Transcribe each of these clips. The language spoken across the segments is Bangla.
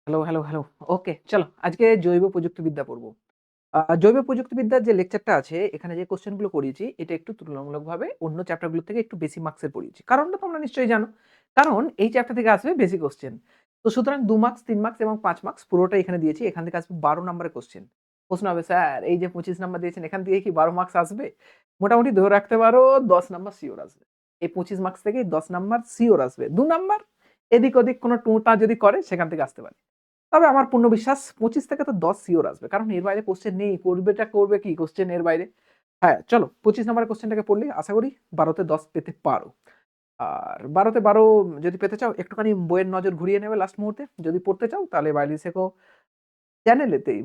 Hello, hello, hello. ওকে, চলো আজকে জৈব প্রযুক্তিবিদ্যা পড়বো। জৈব প্রযুক্তিবিদ্যার যে লেকচারটা আছে, এখানে যে কোয়েশ্চেন গুলো করিয়েছি, এটা একটু তুলনামূলকভাবে অন্য চ্যাপ্টার গুলো থেকে একটু বেশি মার্কসের পড়িয়েছি। কারণটা তোমরা নিশ্চয়ই জানো। কারণ এই চ্যাপ্টার থেকে আসবে বেশি কোয়েশ্চেন। তো সুতরাং ২ মার্কস, ৩ মার্কস এবং ৫ মার্কস পুরোটাই এখানে দিয়েছি। এখান থেকে আসবে ১২ নাম্বারের কোয়েশ্চেন। প্রশ্ন হবে, "স্যার এই যে ২৫ নাম্বার দিয়েছেন, এখান থেকে কি ১২ মার্কস আসবে?" মোটামুটি ধরে রাখতে পারো ১০ নাম্বার সিওর আসবে। এই ২৫ মার্কস থেকেই ১০ নাম্বার সিওর আসবে। ২ নাম্বার এদিক-ওদিক কোনো টুঁ-টাঁ যদি করে সেখান থেকে আসতে পারে। তবে আমার পূর্ণ বিশ্বাস ২৫ থেকে তো ১০ সিওর আসবে। কারণ এর বাইরে কোয়েশ্চেন নেই। করবেটা করবে কি কোয়েশ্চেন এর বাইরে? হ্যাঁ, চলো ২৫ নাম্বারের কোয়েশ্চেনটাকে পড়লেই আশা করি ১২ তে ১০ পেতে পারো। আর ১২ তে ১২ যদি পেতে চাও একটুখানি বইয়ের নজর ঘুরিয়ে নেবে লাস্ট মুহূর্তে। যদি পড়তে চাও তাহলে বাইলি শেখো চ্যানেলেতেই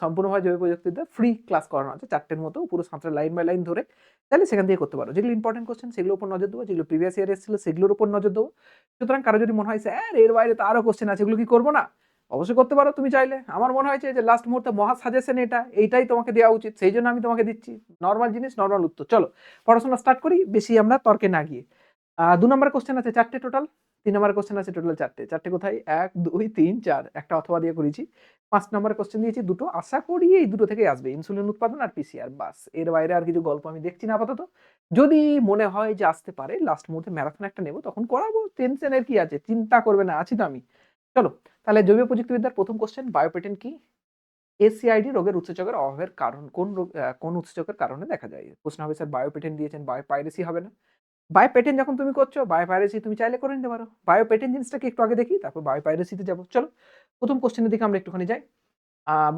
সম্পূর্ণভাবে জৈব প্রযুক্তিবিদ্যা ফ্রি ক্লাস করানো আছে ৪ টের মতো পুরো সাঁতরা লাইন বাই লাইন ধরে। চাইলে সেখান থেকে করতে পারো। যেগুলো ইম্পোর্টেন্ট কোয়েশ্চেন সেগুলোর উপর নজর দেবো, যেগুলো প্রিভিয়াস ইয়ারে এসেছিল সেগুলোর উপর নজর দেবো। সুতরাং কারো যদি মনে হয় স্যার এর বাইরে তো আরো কোয়েশ্চেন আছে এগুলো কি করব না? অবশ্যই করতে পারো তুমি চাইলে। আমার মনে হয়েছে যে লাস্ট মুহূর্তে মহা সাজেশন এটা, এইটাই তোমাকে দেওয়া উচিত। সেইজন্য আমি তোমাকে দিচ্ছি। নরমাল জিনিস, নরমাল উত্তর। চলো পড়াশোনা স্টার্ট করি বেশি আমরা তর্কে না গিয়ে। ২ নম্বরের কোয়েশ্চেন আছে ৪ টে টোটাল। ৩ নম্বরের কোয়েশ্চেন আছে টোটাল ৪ টে। ৪ টে কোথায়? ১, ২, ৩, ৪ একটা অথবা দিয়ে করেছি। ৫ নম্বরের কোয়েশ্চেন দিয়েছি দুটো। আশা করি এই দুটো থেকেই আসবে। ইনসুলিন উৎপাদন আর পিসিআর বাস। এর বাইরে আর কিছু গল্প আমি দেখছি না আপাতত। যদি মনে হয় যে আসতে পারে লাস্ট মুহূর্তে ম্যারাথন একটা নেব তখন করাবো। টেনশনের কি আছে? চিন্তা করবে না, আছি তো আমি। চলো তাহলে জৈব প্রযুক্তিবিদ্যার ১ম কোয়েশ্চেন বায়োপেটেন্ট কি? এসিআইডি রোগের উৎসেচকের অভাবের কারণ কোন উৎসেচকের কারণে দেখা যায়? প্রশ্ন হবে স্যার বায়োপেটেন্ট দিয়েছেন বায়োপাইরেসি হবে না? বায়োপেটেন্ট যখন তুমি করছো, বায়োপাইরেসি তুমি চাইলে করে নিতে পারো। বায়োপেটেন্ট জিনিসটাকে একটু আগে দেখি, তারপর বায়োপাইরেসিতে যাবো। চলো ১ম কোয়েশ্চেনের দিকে আমরা একটুখানি যাই।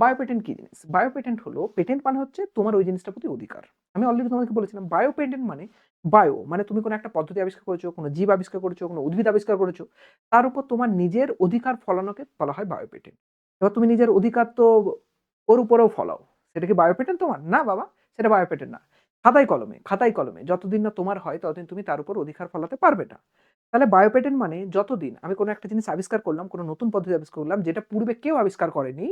বায়োপেটেন্ট কি জিনিস? বায়োপেটেন্ট হলো পেটেন্ট মানে হচ্ছে তোমার ওই জিনিসটার প্রতি অধিকার। আমি অলরেডি তোমাকে বলেছিলাম বায়োপেটেন্ট মানে বায়ো মানে তুমি কোনো একটা পদ্ধতি আবিষ্কার করেছো, কোনো জীব আবিষ্কার করেছো, কোনো উদ্ভিদ আবিষ্কার করেছো। তার উপর তোমার নিজের অধিকার ফলানোকে বলা হয় বায়োপেটেন্ট। এবার তুমি নিজের অধিকার তো ওর উপরেও ফলাও। সেটা কি বায়োপেটেন্ট তোমার? না বাবা, সেটা বায়োপেটেন্ট না। খাতায় কলমে যতদিন না তোমার হয় ততদিন তুমি তার উপর অধিকার ফলাতে পারবে না। তাহলে বায়োপেটেন্ট মানে যতদিন আমি কোনো একটা জিনিস আবিষ্কার করলাম, কোনো নতুন পদ্ধতি আবিষ্কার করলাম যেটা পূর্বে কেউ আবিষ্কার করেনি,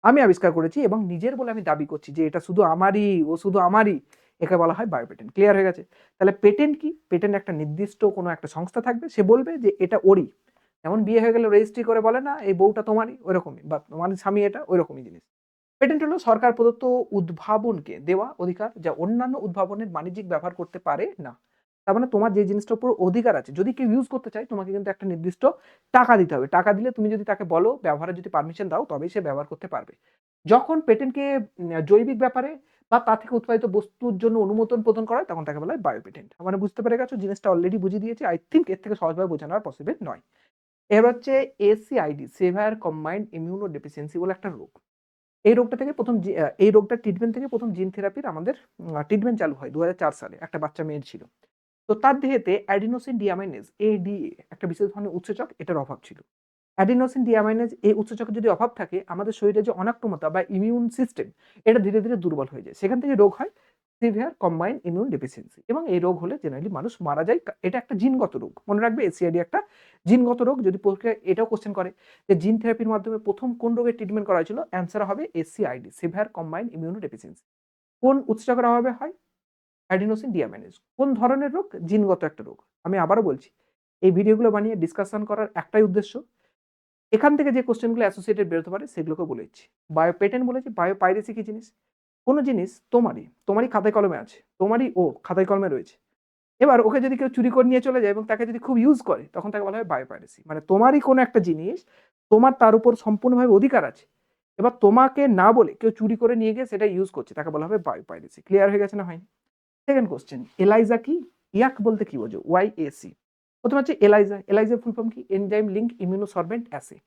আমি আবিষ্কার করেছি এবং নিজের বলে আমি দাবি করছি যে এটা শুধু আমারই, ও শুধু আমারই। একে বলা হয় বায়োপেটেন্ট। ক্লিয়ার হয়ে গেছে? তাহলে পেটেন্ট কি? পেটেন্ট একটা নির্দিষ্ট কোনো একটা সংস্থা থাকবে, সে বলবে যে এটা ওরই। যেমন বিয়ে হয়ে গেলে রেজিস্ট্রি করে বলে না, এই বউটা তোমারই, ওইরকমই বা তোমার স্বামী এটা, ওইরকমই জিনিস। পেটেন্ট হলো সরকার প্রদত্ত উদ্ভাবনকে দেওয়া অধিকার যা অন্যান্য উদ্ভাবনের বাণিজ্যিক ব্যবহার করতে পারে না। তার মানে তোমার যে জিনিসটার উপর অধিকার আছে যদি কেউ ইউজ করতে চায় তোমাকে কিন্তু একটা নির্দিষ্ট টাকা দিতে হবে। টাকা দিলে তুমি যদি তাকে বলো ব্যবহারের যদি পারমিশন দাও তবেই সে ব্যবহার করতে পারবে। যখন পেটেন্টকে জৈবিক ব্যাপারে বা তা থেকে উৎপাদিত বস্তুর জন্য অনুমোদন প্রদান করা হয় তখন তাকে বলা হয় বায়োপেটেন্ট। মানে বুঝতে পেরে গেছো জিনিসটা অলরেডি বুঝিয়ে দিয়েছি। আই থিংক এর থেকে সহজভাবে বোঝানো আর পসিবল নয়। এবার হচ্ছে এসিআইডি সেভিয়ার কম্বাইন্ড ইমিউনো ডেফিসিয়েন্সি বলে একটা রোগ। এই রোগটা থেকে প্রথম এই রোগটার ট্রিটমেন্ট থেকে প্রথম জিন থেরাপির আমাদের ট্রিটমেন্ট চালু হয় ২০০৪ সালে। একটা বাচ্চা মেয়ের ছিল। তো তার দেহেতে অ্যাডিনোসিন ডিয়ামাইনেজ এডিএ একটা বিশেষ ধরনের উৎসেচক এটার অভাব ছিল। অ্যাডিনোসিন ডিয়ামাইনেজ এই উৎসেচকের যদি অভাব থাকে আমাদের শরীরে যে অনাক্রমতা বা ইমিউন সিস্টেম এটা ধীরে, ধীরে দুর্বল হয়ে যায়। সেখান থেকে রোগ হয় সিভিয়ার কম্বাইন্ড ইমিউন ডেফিসিয়েন্সি এবং এই রোগ হলে জেনারেলি মানুষ মারা যায়। এটা একটা জিনগত রোগ। মনে রাখবে এসিআইডি একটা জিনগত রোগ। যদি পরীক্ষায় এটাও কোয়েশ্চেন করে যে জিন থেরাপির মাধ্যমে প্রথম কোন রোগের ট্রিটমেন্ট করা হয়েছিল? অ্যান্সার হবে এসিআইডি সিভিয়ার কম্বাইন্ড ইমিউনো ডেফিসিয়েন্সি। কোন উৎসেচকের অভাবে হয়? অ্যাডিনোসিন ডিয়ামাইনেজ। কোন ধরনের রোগ? জিনগত একটা রোগ। আমি আবারও বলছি, এই ভিডিওগুলো বানিয়ে ডিসকাশন করার একটাই উদ্দেশ্য। এখান থেকে যে কোয়েশ্চেনগুলো অ্যাসোসিয়েটেড বেরোতে পারে সেগুলোকে বলে দিচ্ছি। বায়োপেটেন্ট বলেছি, বায়োপাইরেসি কি জিনিস? কোন জিনিস তোমারই খাতায় কলমে আছে। তোমারই ও খাতায় কলমে রয়েছে। এবার ওকে যদি কেউ চুরি করে নিয়ে চলে যায় এবং তাকে যদি খুব ইউজ করে তখন তাকে বলা হয় বায়োপাইরেসি। মানে তোমারই কোনো একটা জিনিস, তোমার তার উপর সম্পূর্ণভাবে অধিকার আছে। এবার তোমাকে না বলে কেউ চুরি করে নিয়ে গিয়ে সেটা ইউজ করছে তাকে বলা হবে বায়োপাইরেসি। ক্লিয়ার হয়ে গেছে না হয়নি? সেকেন্ড কোয়েশ্চেন, এলাইজা কি? ইয়াক বলতে কি বোঝো? ওয়াইএসি। প্রথমে হচ্ছে এলাইজা। এলাইজার ফুল ফর্ম কি? Enzyme link immunosorbent assay.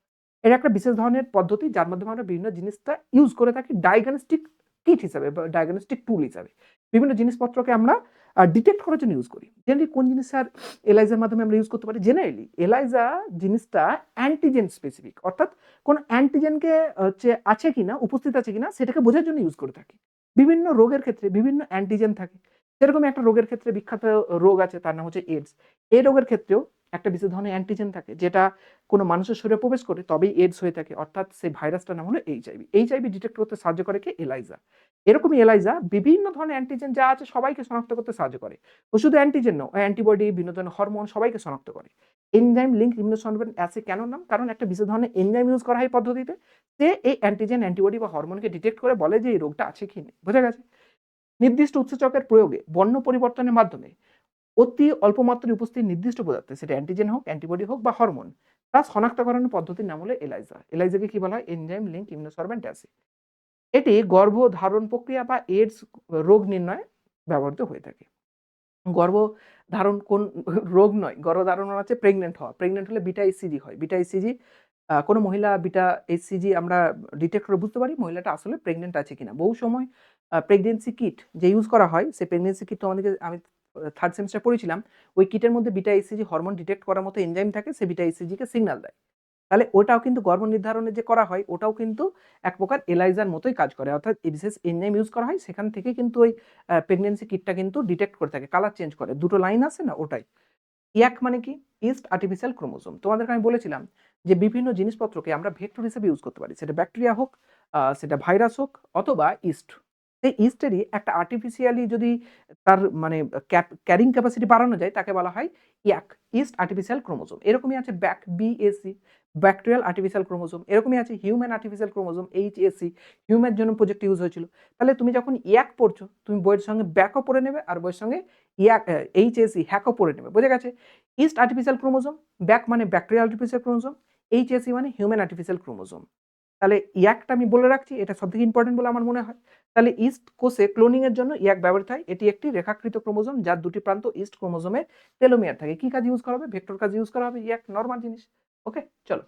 এটা একটা বিশেষ ধরনের পদ্ধতি যার মাধ্যমে আমরা বিভিন্ন জিনিসটা ইউজ করে থাকি ডায়াগনস্টিক কিট হিসাবে বা ডায়াগনস্টিক টুল হিসাবে। বিভিন্ন জিনিসপত্রকে আমরা ডিটেক্ট করার জন্য ইউজ করি। জেনারেলি কোন জিনিস স্যার এলাইজার মাধ্যমে আমরা ইউজ করতে পারি? জেনারেলি এলাইজা জিনিসটা অ্যান্টিজেন স্পেসিফিক। অর্থাৎ কোন অ্যান্টিজেনকে হচ্ছে আছে কিনা, উপস্থিত আছে কিনা সেটাকে বোঝার জন্য ইউজ করে থাকি। বিভিন্ন রোগের ক্ষেত্রে বিভিন্ন অ্যান্টিজেন থাকে। সেরকমই একটা রোগের ক্ষেত্রে বিখ্যাত রোগ আছে তার নাম হচ্ছে এইডস। এই রোগের ক্ষেত্রেও একটা বিশেষ ধরনের অ্যান্টিজেন থাকে যেটা কোনো মানুষের শরীরে প্রবেশ করে তবেই এইডস হয়ে থাকে, অর্থাৎ সেই ভাইরাসটার নাম হলো এইচআইভি। এইচআইভি ডিটেক্ট করতে সাহায্য করে কে? এলাইজা। এরকমই এলাইজা বিভিন্ন ধরনের অ্যান্টিজেন যা আছে সবাইকে শনাক্ত করতে সাহায্য করে। ও শুধু অ্যান্টিজেন নয়, অ্যান্টিবডি, বিভিন্ন ধরনের হরমোন সবাইকে শনাক্ত করে। এনজাইম লিঙ্ক ইমিউনোসার্ভেন্ট অ্যাসে কেন নাম? কারণ একটা বিশেষ ধরনের এনজাইম ইউজ করা হয় এই পদ্ধতিতে। সে এই অ্যান্টিজেন, অ্যান্টিবডি বা হরমোনকে ডিটেক্ট করে বলে যে এই রোগটা আছে কি নেই। বোঝা গেছে? নির্দিষ্ট উৎসেচকের প্রয়োগে বর্ণ পরিবর্তনের মাধ্যমে অতি অল্প মাত্রায় উপস্থিত নির্দিষ্ট পদার্থে, সেটা অ্যান্টিজেন হোক, অ্যান্টিবডি হোক বা হরমোন, তা শনাক্তকরণের পদ্ধতির নাম হলো এলাইজা। এলাইজাকে কি বলা হয়? Enzyme link immunosorbent assay. এটি গর্ভধারণ প্রক্রিয়া বা এইডস রোগ নির্ণয়ে ব্যবহৃত হয়ে থাকে। গর্ভধারণ কোন রোগ নয়, গর্ভধারণ হচ্ছে প্রেগনেন্ট হওয়া। প্রেগনেন্ট হলে বিটা এইচসিজি হয়। বিটা এইচসিজি কোনো মহিলা বিটা এইচসিজি আমরা ডিটেক্ট করে বুঝতে পারি মহিলাটা আসলে প্রেগনেন্ট আছে কিনা। বহু সময় প্রেগনেন্সি কিট যে ইউজ করা হয়, সেই প্রেগনেন্সি কিটটা আমাদেরকে, আমি 3rd সেমেস্টারে পড়েছিলাম, ওই কিটের মধ্যে বিটা এইচসিজি হরমোন ডিটেক্ট করার মতো এনজাইম থাকে, সে বিটা এইচসিজিকে সিগন্যাল দেয়। তাহলে ওটাও কিন্তু গর্ভ নির্ধারণে যে করা হয়, ওটাও কিন্তু এক প্রকার এলাইজার মতোই কাজ করে। অর্থাৎ এই বিশেষ এনজাইম ইউজ করা হয়, সেখান থেকে কিন্তু ওই প্রেগনেন্সি কিটটা কিন্তু ডিটেক্ট করে থাকে, কালার চেঞ্জ করে। দুটো লাইন আছে না, ওটাই। ইয়াক মানে কি? East artificial chromosome. তোমাদেরকে আমি বলেছিলাম যে বিভিন্ন জিনিসপত্রকে আমরা ভেক্টর হিসেবে ইউজ করতে পারি। সেটা ব্যাকটেরিয়া হোক, সেটা ভাইরাস হোক অথবা ইস্ট। সেই ইস্টেরই একটা আর্টিফিশিয়ালি যদি তার মানে ক্যারিং ক্যাপাসিটি বাড়ানো যায়, তাকে বলা হয় ইয়াক, ইস্ট আর্টিফিশিয়াল ক্রোমোজোম। এরকমই আছে back, BAC, bacterial artificial chromosome. এরকমই আছে human artificial chromosome, HSC. Human জন্য প্রজেক্ট ইউজ হয়েছিল। তাহলে তুমি যখন ইয়াক পড়ছো, তুমি বইয়ের সঙ্গে ব্যাকও পড়ে নেবে আর বইয়ের সঙ্গে ইয়াক, এইচএসি, হ্যাকও পড়ে নেবে। বোঝা গেছে? ইস্ট আর্টিফিশিয়াল ক্রোমোজোম, ব্যাক মানে ব্যাকটেরিয়াল আর্টিফিশিয়াল ক্রোমোজোম, এইচএসি মানে হিউম্যান আর্টিফিশিয়াল ক্রোমোজোম। তাহলে ইয়াকটা আমি বলে রাখছি, এটা সবথেকে ইম্পর্টেন্ট বলে আমার মনে হয়। তাহলে ইস্ট কোষে ক্লোনিং এর জন্য ইয়াক ব্যবহৃত হয়। এটি একটি রেখাকৃত ক্রোমোজোম যার দুটি প্রান্ত ইস্ট ক্রোমোজোমের টেলোমিয়ার থাকে। কি কাজে ইউজ করা হবে? ভেক্টর কাজে ইউজ করা হবে। ইয়াক নরমাল জিনিস। ওকে, চলো।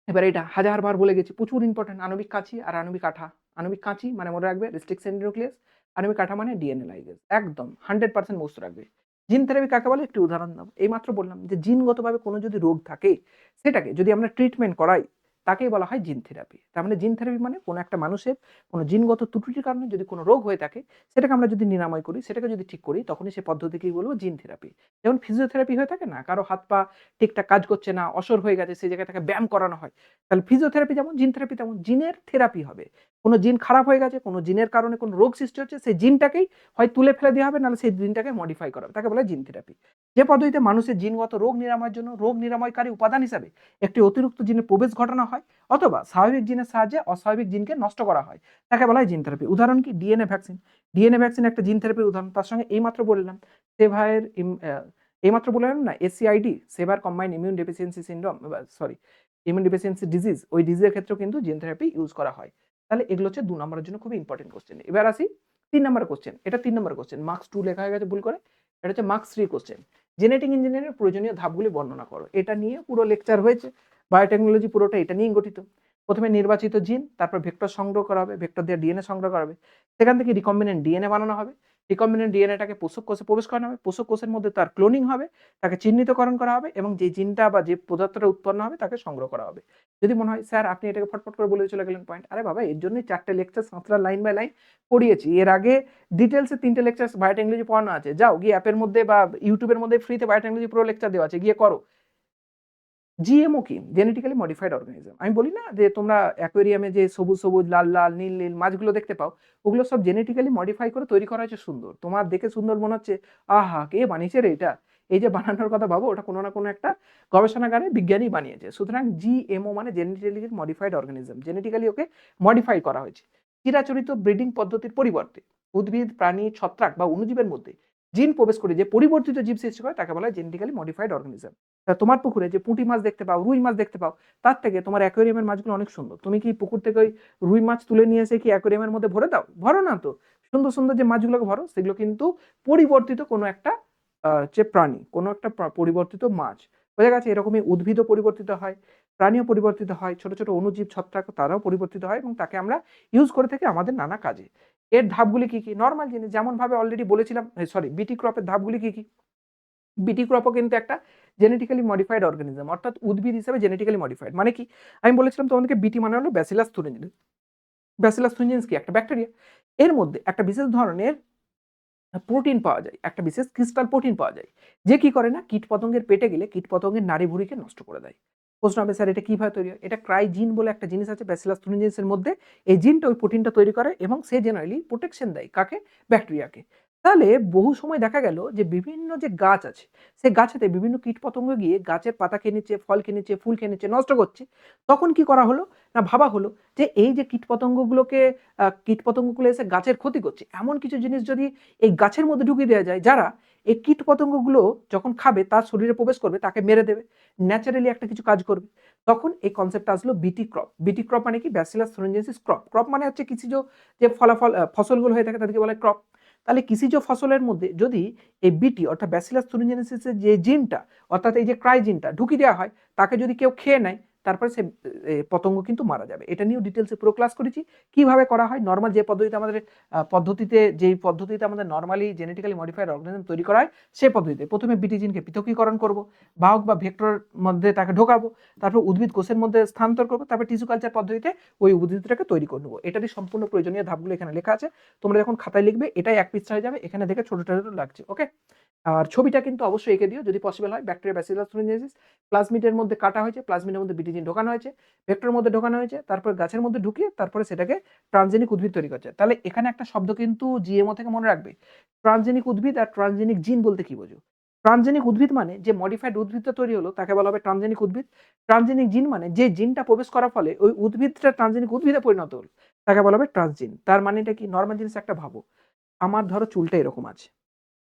এবার এটা হাজারবার বলে গেছি, প্রচুর ইম্পর্টেন্ট। আণবিক কাঁচি আর আণবিক আঠা। আণবিক কাঁচি মানে মনে রাখবে রেস্ট্রিকশন নিউক্লিয়াস, আণবিক আঠা মানে ডিএনএ লাইগেজ। একদম 100% মুখস্থ রাখবে। জিন থেরাপি কাকে বলে? একটি উদাহরণ দাও। এইমাত্র বললাম যে জিনগতভাবে কোনো যদি রোগ থাকে, সেটাকে যদি আমরা ট্রিটমেন্ট করাই, তাকেই বলা হয় জিন থেরাপি। তার মানে জিন থেরাপি মানে কোনো একটা মানুষের কোনো জিনগত ত্রুটির কারণে যদি কোনো রোগ হয়ে থাকে, সেটাকে আমরা যদি নিরাময় করি, সেটাকে যদি ঠিক করি, তখনই সে পদ্ধতিকেই বলবো জিন থেরাপি। যেমন ফিজিওথেরাপি হয়ে থাকে না, কারো হাত পা ঠিকঠাক কাজ করছে না, অসর হয়ে গেছে, সেই জায়গায় তাকে ব্যায়াম করানো হয়। তাহলে ফিজিওথেরাপি যেমন, জিন থেরাপি তেমন। জিনের থেরাপি হবে। কোনো জিন খারাপ হয়ে গেছে, কোনো জিনের কারণে কোনো রোগ সৃষ্টি হচ্ছে, সেই জিনটাকেই হয় তুলে ফেলে দেওয়া হবে, নাহলে সেই জিনটাকে মডিফাই করা হবে, তাকে বলা হয় জিন থেরাপি। যে পদ্ধতিতে মানুষের জিনগত রোগ নিরাময়ের জন্য রোগ নিরাময়কারী উপাদান হিসাবে একটি অতিরিক্ত জিনের প্রবেশ ঘটানো হয়, অথবা স্বাভাবিক জিনের সাহায্যে অস্বাভাবিক জিনকে নষ্ট করা হয়, তাকে বলা হয় জিন থেরাপি। উদাহরণ কি? DNA vaccine. ডিএনএ ভ্যাকসিন একটা জিন থেরাপির উদাহরণ। তার সঙ্গে এইমাত্র বললাম সেভায়ের এইমাত্র বললাম না SCID, severe combined immune deficiency syndrome, sorry, immune deficiency disease, ওই ডিজিজের ক্ষেত্রেও কিন্তু জিন থেরাপি ইউজ করা হয়। তাহলে এগুলো হচ্ছে 2 নম্বরের জন্য খুবই ইম্পর্টেন্ট কোশ্চেন। এবার আসি 3 নম্বরের কোশ্চেন। এটা 3 নম্বরের কোশ্চেন, মার্কস 2 লেখা হয়ে গেছে ভুল করে। এটা হচ্ছে মার্কস 3 কোশ্চেন। জেনেটিক ইঞ্জিনিয়ারিং এর প্রয়োজনীয় ধাপগুলি বর্ণনা করো। এটা নিয়ে পুরো লেকচার হয়েছে। বায়োটেকনোলজি পুরোটা এটা নিয়েই গঠিত। প্রথমে নির্বাচিত জিন, তারপর ভেক্টর সংগ্রহ করা হবে, ভেক্টর দিয়ে ডিএনএ সংগ্রহ করা হবে। সেখান থেকে রিকম্বিনেন্ট ডিএনএ বানানো হবে। রিকম্বিনেন্ট ডিএনএটাকে পোষক কোষে প্রবেশ করানো হবে। পোষক কোষের মধ্যে তার ক্লোনিং হবে, তাকে চিহ্নিতকরণ করা হবে এবং যে জিনটা বা যে পদার্থটা উৎপন্ন হবে তাকে সংগ্রহ করা হবে। যদি মনে হয় স্যার আপনি এটাকে ফটফট করে বলে চলে গেলেন পয়েন্ট, আরে বাবা এর জন্যই 4টে লেকচার 7টা লাইন বাই লাইন পড়িয়েছি। এর আগে ডিটেলসে 3টে লেকচার বায়োটেকনোলজি পড়ানো আছে। যাও গিয়ে অ্যাপের মধ্যে বা ইউটিউবের মধ্যে ফ্রিতে বায়োটেকনোলজি পুরো লেকচার দেওয়া আছে, গিয়ে করো। জিএমও কি? Genetically modified organism. আমি বলি না যে তোমরা অ্যাকোয়ারিয়ামে যে সবুজ সবুজ, লাল লাল, নীল নীল মাছগুলো দেখতে পাও, ওগুলো সব জেনেটিক্যালি মডিফাই করে তৈরি করা হয়েছে সুন্দর। তোমার দেখে সুন্দর মনে হচ্ছে, আহা কে বানিয়েছে রে এটা? এই যে বানানোর কথা ভাবো, ওটা কোনো না কোনো একটা গবেষণাগারে বিজ্ঞানী বানিয়েছে। সুতরাং জিএমও মানে জেনেটিক্যালি মডিফাইড অর্গানিজম, জেনেটিক্যালি ওকে মডিফাই করা হয়েছে। চিরাচরিত ব্রিডিং পদ্ধতির পরিবর্তে উদ্ভিদ, প্রাণী, ছত্রাক বা অণুজীবের মধ্যে জিন প্রবেশ করে যে পরিবর্তিত জীব সৃষ্টি করে, তাকে বলা হয় জেনেটিক্যালি মডিফাইড অর্গানিজম। তা তোমার পুকুরে যে পুঁটি মাছ দেখতে পাও, রুই মাছ দেখতে পাও, তার থেকে তোমার অ্যাকোয়ারিয়ামের মাছগুলো অনেক সুন্দর। তুমি কি পুকুর থেকে ওই রুই মাছ তুলে নিয়ে এসে কি অ্যাকোয়ারিয়ামের মধ্যে ভরে দাও? ভরো না তো। সুন্দর সুন্দর যে মাছগুলোকে ভরো, সেগুলো কিন্তু পরিবর্তিত কোনো একটা যে প্রাণী, কোনো একটা পরিবর্তিত মাছ। বোঝা গেছে? এরকমই উদ্ভিদও পরিবর্তিত হয়, প্রাণীও পরিবর্তিত হয়, ছোট ছোট অণুজীব, ছত্রাক তারাও পরিবর্তিত হয় এবং তাকে আমরা ইউজ করে থাকি আমাদের নানা কাজে। এর ধাপগুলি কি কি? নর্মাল জিনিস, যেমন ভাবে অলরেডি বলেছিলাম, সরি, বিটি ক্রপের ধাপগুলি কি কি? বিটি ক্রপও কিন্তু একটা জেনেটিক্যালি মডিফাইড অর্গানিজম, অর্থাৎ উদ্ভিদ হিসেবে জেনেটিক্যালি মডিফাইড। মানে কি? আমি বলেছিলাম তোমাদেরকে বিটি মানে হলো ব্যাসিলাস থুরিনজিনস। ব্যাসিলাস থুরিনজিনস কি? একটা ব্যাকটেরিয়া। এর মধ্যে একটা বিশেষ ধরনের প্রোটিন পাওয়া যায়, একটা বিশেষ ক্রিস্টাল প্রোটিন পাওয়া যায়, যে কি করে না কীটপতঙ্গের পেটে গেলে কীটপতঙ্গের নাড়িভুঁড়িকে নষ্ট করে দেয়। প্রশ্ন হবে স্যার এটা কিভাবে তৈরি হয়? এটা ক্রাইজিন বলে একটা জিনিস আছে ব্যাসিলাস থুরিনজেন্সিসের মধ্যে। এই জিনটা ওই প্রোটিনটা তৈরি করে এবং সে জেনারেলি প্রোটেকশন দেয় কাকে? ব্যাকটেরিয়াকে। তাহলে বহু সময় দেখা গেল যে বিভিন্ন যে গাছ আছে, সেই গাছেতে বিভিন্ন কীটপতঙ্গ গিয়ে গাছের পাতা খেয়ে নিচ্ছে, ফল খেয়ে নিচ্ছে, ফুল খেয়ে নিচ্ছে, নষ্ট করছে। তখন কি করা হলো? না ভাবা হলো যে এই যে কীটপতঙ্গগুলো এসে গাছের ক্ষতি করছে, এমন কিছু জিনিস যদি এই গাছের মধ্যে ঢুকিয়ে দেওয়া যায় যারা এই কীটপতঙ্গগুলো যখন খাবে তার শরীরে প্রবেশ করবে, তাকে মেরে দেবে, ন্যাচারালি একটা কিছু কাজ করবে। তখন এই কনসেপ্টটা আসলো বিটি ক্রপ। বিটি ক্রপ মানে কি? Bacillus থুরিনজেন্সিস crop. ক্রপ মানে হচ্ছে কৃষিজ যে ফসলগুলো হয়ে থাকে তাদেরকে বলা হয় ক্রপ। তাহলে কৃষিজ ফসলের মধ্যে যদি এই বিটি অর্থাৎ ব্যাসিলাস থুরিনজেন্সিসের যে জিনটা অর্থাৎ এই যে ক্রাইজিনটা ঢুকিয়ে দেওয়া হয়, তাকে যদি কেউ খেয়ে নেয় তারপরে সে পতঙ্গ কিন্তু মারা যাবে। এটা নিয়েও ডিটেলসে পুরো ক্লাস করেছি। কিভাবে করা হয়? নরমাল যে পদ্ধতিতে আমাদের যেই পদ্ধতিতে আমাদের নরমালি জেনেটিক্যালি মডিফাইড অর্গানিজম তৈরি করা হয়, সেই পদ্ধতিতে প্রথমে বিটি জিনকে পৃথকীকরণ করব, বাহক বা ভেক্টর মধ্যে তাকে ঢোকাবো, তারপর উদ্ভিদ কোষের মধ্যে স্থানান্তর করবো, তারপর টিস্যু কালচার পদ্ধতিতে ওই উদ্ভিদটাকে তৈরি করে নেবো। এটারই সম্পূর্ণ প্রয়োজনীয় ধাপগুলো এখানে লেখা আছে। তোমরা যখন খাতায় লিখবে এটাই এক পৃষ্ঠা হয়ে যাবে, এখানে দেখে ছোট ছোট লাগছে। ওকে, আর ছবিটা কিন্তু অবশ্যই এঁকে দিও যদি পসিবল হয়। ব্যাকটেরিয়া ব্যাসিলাস থুরিনজেন্সিস প্লাজমিডের মধ্যে কাটা হয়েছে, প্লাজমিডের মধ্যে বিটিজিন ঢোকানো হয়েছে, ভেক্টরের মধ্যে ঢোকানো হয়েছে, তারপর গাছের মধ্যে ঢুকিয়ে তারপরে সেটাকে ট্রান্সজেনিক উদ্ভিদ তৈরি করছে। তাহলে এখানে একটা শব্দ কিন্তু জিএমও থেকে মনে রাখবে, ট্রান্সজেনিক উদ্ভিদ আর ট্রান্সজেনিক জিন বলতে কি বোঝো? ট্রান্সজেনিক উদ্ভিদ মানে যে মডিফাইড উদ্ভিদটা তৈরি হলো তাকে বলা হবে ট্রান্সজেনিক উদ্ভিদ। ট্রান্সজেনিক জিন মানে যে জিনটা প্রবেশ করার ফলে ওই উদ্ভিদটা ট্রান্সজেনিক উদ্ভিদে পরিণত হলো, তাকে বলা হবে ট্রান্সজিন। তার মানে এটা কি? নর্মাল জিনিস একটা ভাবো, আমার ধরো চুলটা এরকম আছে,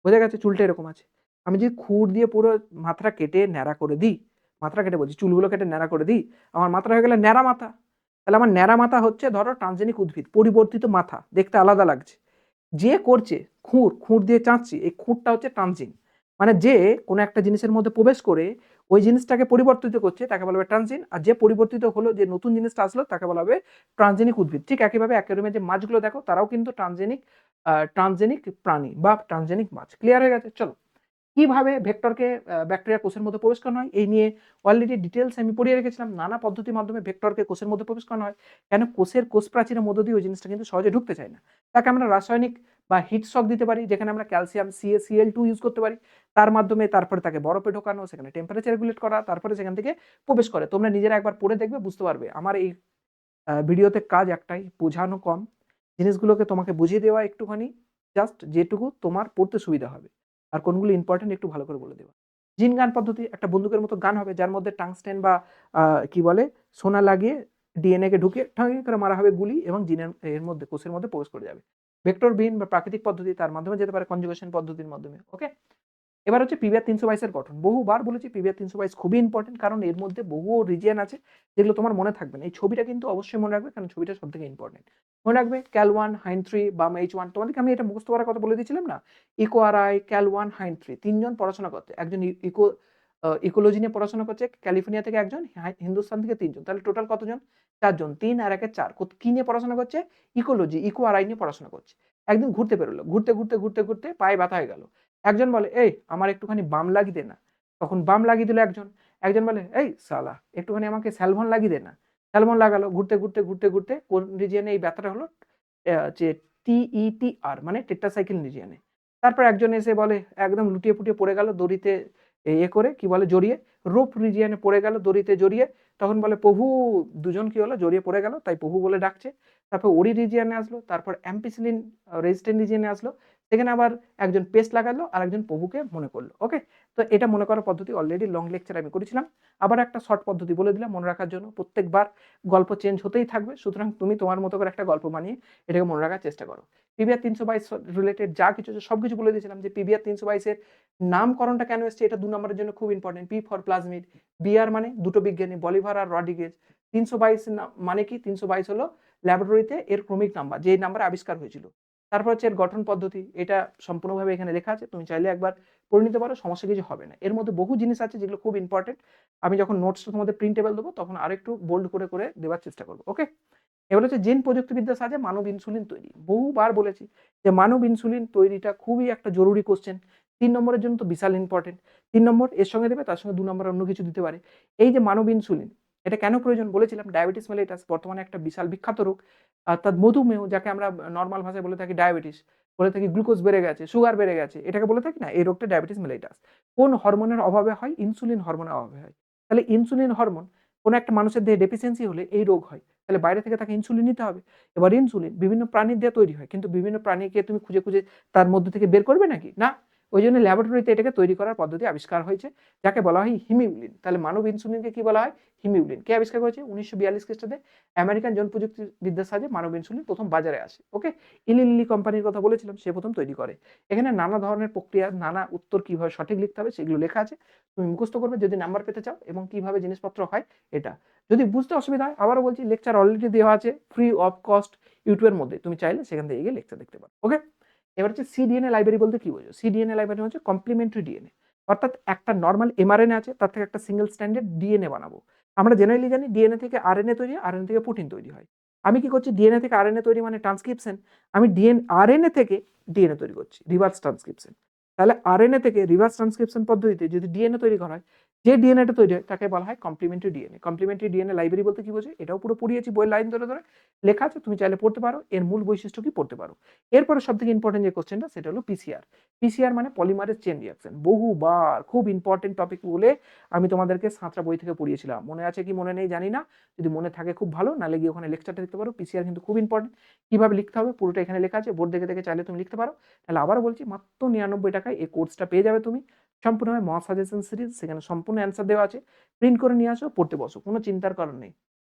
বোঝা গেছে? চুলটা এরকম আছে, আমি যদি খুর দিয়ে পুরো মাথাটা কেটে ন্যাড়া করে দিই, মাথাটা কেটে বলছি, চুলগুলো কেটে ন্যাড়া করে দিই, আমার মাথাটা হয়ে গেলে ন্যাড়া মাথা। তাহলে আমার ন্যাড়া মাথা হচ্ছে ধরো ট্রান্সজেনিক উদ্ভিদ, পরিবর্তিত মাথা, দেখতে আলাদা লাগছে। যে করছে খুর দিয়ে চাঁচছি, এই খুরটা হচ্ছে ট্রান্সজিন। মানে যে কোনো একটা জিনিসের মধ্যে প্রবেশ করে ওই জিনিসটাকে পরিবর্তিত করছে তাকে বলা হবে ট্রান্সজিন, আর যে পরিবর্তিত হলো, যে নতুন জিনিসটা আসলো তাকে বলা হবে ট্রান্সজেনিক উদ্ভিদ। ঠিক একইভাবে অ্যাকোয়ারিয়ামে যে মাছগুলো দেখো তারাও কিন্তু ট্রান্সজেনিক প্রাণী বা ট্রান্সজেনিক মাছ। ক্লিয়ার হয়ে গেছে? চলো, কিভাবে ভেক্টরকে ব্যাকটেরিয়া কোষের মধ্যে প্রবেশ করানো হয় এই নিয়ে অলরেডি ডিটেলস আমি পড়িয়ে রেখেছিলাম। নানা পদ্ধতির মাধ্যমে ভেক্টরকে কোষের মধ্যে প্রবেশ করানো হয়, কেন? কোষ প্রাচীরের মধ্য দিয়ে ওই জিনিসটা কিন্তু সহজে ঢুকতে চায় না। তাকে আমরা রাসায়নিক বা হিট শক দিতে পারি, যেখানে আমরা ক্যালসিয়াম CaCl2 ইউজ করতে পারি, তার মাধ্যমে তারপরে তাকে বরফে ঢোকানো, সেখানে টেম্পারেচার রেগুলেট করা, তারপরে সেখান থেকে প্রবেশ করে। তোমরা নিজেরা একবার পড়ে দেখবে, বুঝতে পারবে। আমার এই ভিডিওতে কাজ একটাই, বোঝানো কম, জিনিসগুলোকে তোমাকে বুঝিয়ে দেওয়া একটুখানি, জাস্ট যেটুকু তোমার পড়তে সুবিধা হবে। আর কোনগুলো ইম্পর্টেন্ট একটু ভালো করে বলে দেওয়া। জিন গান পদ্ধতি একটা বন্দুকের মতো গান হবে, যার মধ্যে টাংস্টেন বা কি বলে সোনা লাগিয়ে ডিএনএ কে ঢুকিয়ে ঠাঁ করে মারা হবে গুলি, এবং জিনের এর মধ্যে কোষের মধ্যে প্রবেশ করে যাবে। ভেক্টর বিহীন বা প্রাকৃতিক পদ্ধতি, তার মাধ্যমে যেতে পারে কনজুগেশন পদ্ধতির মাধ্যমে। ওকে, এবার হচ্ছে পিভিআর 322 এর গঠন। বহুবার বলেছি পিভিআর 322 খুবই ইম্পর্টেন্ট, কারণ এর মধ্যে বহু রিজিয়ন আছে যেগুলো তোমার মনে থাকবে না। এই ছবিটা কিন্তু অবশ্যই মনে রাখবে, কারণ ছবিটা সবথেকে ইম্পর্টেন্ট। মনে রাখবে ক্যাল1 হাইন3 বাম H1। তোমাদেরকে আমি এটা মুখস্থ করার কথা বলে দিয়েছিলাম না? ইকো-আরআই, ক্যাল1, হাইন3 তিনজন পড়াশোনা করতে, একজন ইকোলজি নিয়ে পড়াশোনা করছে ক্যালিফোর্নিয়া থেকে, একজন হিন্দুস্তান থেকে তিনজন। তাহলে টোটাল কতজন? 4 জন। 3 আর 1 এ 4। কি নিয়ে পড়াশোনা করছে? ইকোলজি, ইকো-আরআই নিয়ে পড়াশোনা করছে। একদিন ঘুরতে বেরোলো, ঘুরতে পায়ে ব্যথা হয়ে গেল। একজন বলে, এই আমার একটুখানি বাম লাগিয়ে দে না। তখন বাম লাগিয়ে দিল একজন। একজন বলে, এই শালা একটুখানি আমাকে স্যালমন লাগিয়ে দে না। স্যালমন লাগালো। ঘুরতে কোন রিজিয়নে এই ব্যথাটা হলো? যে TETR মানে টেট্রাসাইক্লিন রিজিয়নে। তারপর একজন এসে বলে, একদম লুটিয়ে পুটিয়ে পড়ে গেল দড়িতে করে কি বলে জড়িয়ে, রোপ রিজিয়নে পড়ে গেল দড়িতে জড়িয়ে। তখন বলে, প্রভু, দুজন কি হলো? জড়িয়ে পড়ে গেল, তাই প্রভু বলে ডাকছে। তারপর ওরি রিজিয়নে আসলো, তারপর অ্যাম্পিসিলিন রেজিস্ট্যান্ট রিজিয়নে আসলো। সেখানে আবার একজন পেস্ট লাগালো আর একজন প্রভুকে মনে করলো। ওকে, তো এটা মনে করার পদ্ধতি অলরেডি লং লেকচার আমি করেছিলাম। আবার একটা শর্ট পদ্ধতি বলে দিলাম মনে রাখার জন্য। প্রত্যেকবার গল্প চেঞ্জ হতেই থাকবে, সুতরাং তুমি তোমার মতো করে একটা গল্প বানিয়ে এটাকে মনে রাখার চেষ্টা করো। পিভিআর 322 রিলেটেড যা কিছু সবকিছু বলে দিয়েছিলাম। যে পিভিআর 322 এর নামকরণটা কেন এসছে, এটা 2 নম্বরের জন্য খুব important. P for plasmid, BR মানে দুটো বিজ্ঞানী, বলিভার আর রড্রিগেজ। 322 মানে কি? 322 হলো ল্যাবরেটরিতে এর ক্রমিক নাম্বার, যে নাম্বার আবিষ্কার হয়েছিল। তারপর হচ্ছে এর গঠন পদ্ধতি, এটা সম্পূর্ণভাবে এখানে লেখা আছে, তুমি চাইলে একবার পড়ে নিতে পারো, সমস্যা কিছু হবে না। এর মধ্যে বহু জিনিস আছে যেগুলো খুব ইম্পর্টেন্ট। আমি যখন নোটসটা তোমাদের প্রিন্টেবল দেবো তখন আরেকটু বোল্ড করে দেওয়ার চেষ্টা করবো। ওকে, এবার হচ্ছে জিন প্রযুক্তিবিদ্যার সাহায্যে মানব ইনসুলিন তৈরি। বহুবার বলেছি যে মানব ইনসুলিন তৈরিটা খুবই একটা জরুরি কোশ্চেন। 3 নম্বরের জন্য তো বিশাল ইম্পর্টেন্ট। 3 নম্বর এর সঙ্গে দেবে, তার সঙ্গে 2 নম্বর অন্য কিছু দিতে পারে। এই যে মানব ইনসুলিন, এটা কেন প্রয়োজন বলেছিলাম? ডায়াবেটিস মেলিটাস বর্তমানে একটা বিশাল বিখ্যাত রোগ, অর্থাৎ মধুমেহ, যাকে আমরা নর্মাল ভাষায় বলে থাকি ডায়াবেটিস। বলে থাকি গ্লুকোজ বেড়ে গেছে, সুগার বেড়ে গেছে, এটাকে বলে থাকি না এই রোগটা ডায়াবেটিস মেলাইটাস। কোন হরমোনের অভাবে হয়? ইনসুলিন হরমোনের অভাবে হয়। তাহলে ইনসুলিন হরমোন কোনো একটা মানুষের দেহে ডেফিসিয়েন্সি হলে এই রোগ হয়। তাহলে বাইরে থেকে তাকে ইনসুলিন নিতে হবে। এবার ইনসুলিন বিভিন্ন প্রাণীর দিয়ে তৈরি হয়, কিন্তু বিভিন্ন প্রাণীকে তুমি খুঁজে খুঁজে তার মধ্যে থেকে বের করবে নাকি? না। ওই জন্য ল্যাবরেটরিতে এটাকে তৈরি করার পদ্ধতি আবিষ্কার হয়েছে, যাকে বলা হয় হিমিউলিন। তাহলে মানব ইনসুলিনকে কি বলা হয়? হিমিউলিন। কে আবিষ্কার করেছে? 1942 খ্রিস্টাব্দে আমেরিকান জন প্রযুক্তিবিদ্যার সাহায্যে মানব ইনসুলিন প্রথম বাজারে আসে। ওকে, ইলি লিলি কোম্পানির কথা বলেছিলাম, সে প্রথম তৈরি করে। এখানে নানা ধরনের প্রক্রিয়া, নানা উত্তর কিভাবে সঠিক লিখতে হবে সেগুলো লেখা আছে। তুমি মুখস্থ করবে যদি নাম্বার পেতে চাও, এবং কিভাবে জিনিসপত্র হয় এটা। যদি বুঝতে অসুবিধা হয়, আবারও বলছি, লেকচার অলরেডি দেওয়া আছে ফ্রি অফ কস্ট ইউটিউবের মধ্যে, তুমি চাইলে সেখান থেকে গিয়ে লেকচার দেখতে পারো। ওকে, এবার হচ্ছে সিডিএনএ লাইব্রেরি বলতে কি বোঝো? সিডিএনএ লাইব্রেরি হচ্ছে কমপ্লিমেন্টারি ডিএনএ, অর্থাৎ একটা নর্মাল এমআরএনএ আছে, তার থেকে একটা সিঙ্গেল স্ট্যান্ডার্ড ডিএনএ বানাবো। আমরা জেনারেলি জানি ডিএনএ থেকে আরএনএ তৈরি হয়, আরএনএ থেকে প্রোটিন তৈরি হয়। আমি কি করছি? ডিএনএ থেকে আরএনএ তৈরি মানে ট্রান্সক্রিপশন। আমি আরএনএ থেকে ডিএনএ তৈরি করছি, রিভার্স ট্রান্সক্রিপশন। তাহলে আরএনএ থেকে রিভার্স ট্রান্সক্রিপশন পদ্ধতিতে যদি ডিএনএ তৈরি করা হয়, যে ডিএনএটা তৈরি হয় তাকে বলা হয় complementary DNA. Complementary DNA library বলতে কি বোঝে? এটাও পুরো পড়িয়েছি, বইয়ের লাইন ধরে ধরে লেখা আছে, তুমি চাইলে পড়তে পারো। এর মূল বৈশিষ্ট্য কি পড়তে পারো। এরপরে সবথেকে ইম্পর্টেন্ট যে কোশ্চেনটা, সেটা হলো পিসিআর। পিসিআর মানে পলিমারেজ চেইন রিঅ্যাকশন। বহুবার খুব ইম্পর্টেন্ট টপিক বলে আমি তোমাদেরকে সাঁতরা বই থেকে পড়িয়েছিলাম, মনে আছে কি মনে নেই জানি না। যদি মনে থাকে খুব ভালো, নালে গিয়ে ওখানে লেকচারটা দেখতে পারো। পিসিআর কিন্তু খুব ইম্পর্টেন্ট। কিভাবে লিখতে হবে পুরোটা এখানে লেখা আছে, বোর্ড দেখে দেখে চাইলে তুমি লিখতে পারো। তাহলে আবারও বলছি, মাত্র 99 টাকায় এই কোর্সটা পেয়ে যাবে তুমি, সম্পূর্ণভাবে মহা সাজেশন সিরিজ। সেখানে সম্পূর্ণ অ্যান্সার দেওয়া আছে, প্রিন্ট করে নিয়ে আসো, পড়তে বসো, কোনো চিন্তার কারণ নেই।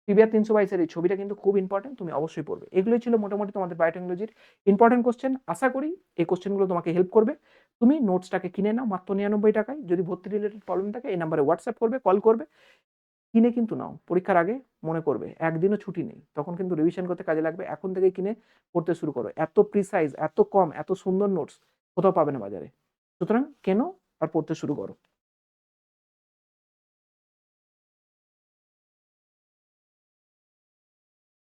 পিবিআর 322 এর এই ছবিটা কিন্তু খুব ইম্পর্টেন্ট, তুমি অবশ্যই পড়বে। এগুলোই ছিল মোটামুটি তোমাদের বায়োটেকনোলজির ইম্পর্টেন্ট কোশ্চেন। আশা করি এই কোশ্চেনগুলো তোমাকে হেল্প করবে। তুমি নোটসটাকে কিনে নাও মাত্র 99 টাকায়। যদি ভর্তি রিলেটেড প্রবলেম থাকে এই নাম্বারে হোয়াটসঅ্যাপ করবে, কল করবে। কিনে কিন্তু নাও, পরীক্ষার আগে মনে করবে একদিনও ছুটি নেই, তখন কিন্তু রিভিশন করতে কাজে লাগবে। এখন থেকেই কিনে পড়তে শুরু করো। এত প্রিসাইজ, এত কম, এত সুন্দর নোটস কোথাও পাবে না বাজারে। সুতরাং কেনো আর পড়তে শুরু করো।